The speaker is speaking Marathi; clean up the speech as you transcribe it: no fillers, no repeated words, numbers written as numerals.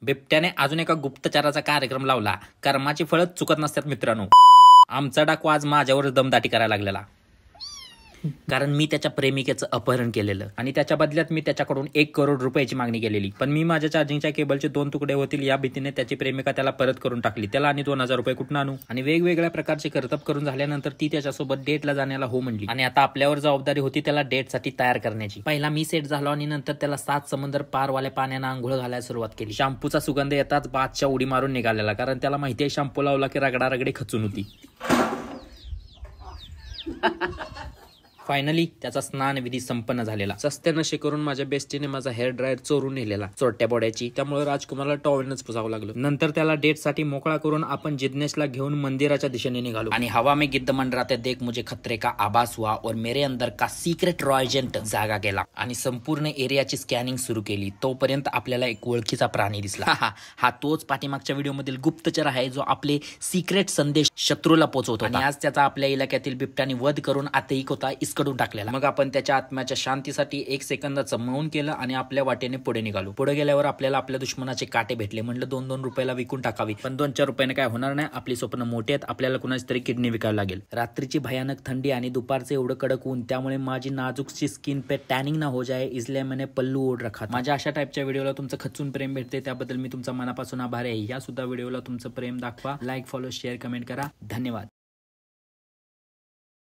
बिबट्याने अजून एका गुप्तचराचा कार्यक्रम लावला. कर्माची फळं चुकत नसतात मित्रांनो. आमचा डाकू आज माझ्यावर दमदाटी करायला लागलेला, कारण मी त्याच्या प्रेमिकेचं अपहरण केलेलं आणि त्याच्या बदल्यात मी त्याच्याकडून 1 करोड रुपयाची मागणी केलेली. पण मी माझ्या चार्जिंगच्या केबलचे 2 तुकडे होतील या भीतीने त्याची प्रेमिका त्याला परत करून टाकली. त्याला आणि 2000 रुपये कुठून आणू? आणि वेगवेगळ्या प्रकारचे करतब करून झाल्यानंतर ती त्याच्यासोबत डेटला जाण्याला हो म्हणली. आणि आता आपल्यावर जबाबदारी होती त्याला डेटसाठी तयार करण्याची. पहिला मी सेट झालो आणि नंतर त्याला 7 समंदर पारवाल्या पाण्यानं आंघोळ घालायला सुरुवात केली. शॅम्पूचा सुगंध येताच बादच्या उडी मारून निघालेला, कारण त्याला माहिती आहे शॅम्पू लावला की रगडारगडी खचून होती. फायनली त्याचा स्नान विधी संपन्न झालेला. सस्त्या नशे करून माझ्या बेस्टीने माझा हेअर ड्रायर चोरून नेलेला चोरट्या बॉड्याची. त्यामुळे राजकुमारला टॉवेलनच पुसावं लागलं. नंतर त्याला डेटसाठी मोकळा करून आपण जिज्ञेसला घेऊन मंदिराच्या दिशेने निघालो. आणि हवा में गिद्ध मंडराते देख मुझे खतरे का आभास हुआ और मेरे अंदर का सिक्रेट एजंट जागा गेला आणि संपूर्ण एरियाची स्कॅनिंग सुरू केली. तोपर्यंत आपल्याला एक ओळखीचा प्राणी दिसला. हा तोच पाठीमागच्या व्हिडिओमधील गुप्तचर आहे जो आपले सिक्रेट संदेश शत्रूला पोहोचवतो. आणि आज त्याचा आपल्या इलाक्यातील बिबट्याने वध करून आतईक होता कडून टाकलेला. मग आपण त्याच्या आत्म्याच्या शांतीसाठी 1 सेकंदाचं मौन केलं आणि आपल्या वाटेने पुढे निघालो. पुढे गेल्यावर आपल्याला आपल्या दुश्मनाचे काटे भेटले. म्हणलं 2-2 रुपयाला विकून टाकावी, पण 2-4 रुपयाने काय होणार नाही. आपली स्वप्न मोठी आहेत. आपल्याला कुणाची तरी किडनी विकायला लागेल. रात्रीची भयानक थंडी आणि दुपारचे एवढं कडक ऊन, त्यामुळे माझी नाजूकची स्किन पे टॅनिंग ना हो जाए इसलिए मैंने पल्लू ओढ रखा. माझ्या अशा टाईपच्या व्हिडिओला तुमचं खचून प्रेम भेटते, त्याबद्दल मी तुमचा मनापासून आभार आहे. या सुद्धा व्हिडिओला तुमचं प्रेम दाखवा. लाईक, फॉलो, शेअर, कमेंट करा. धन्यवाद.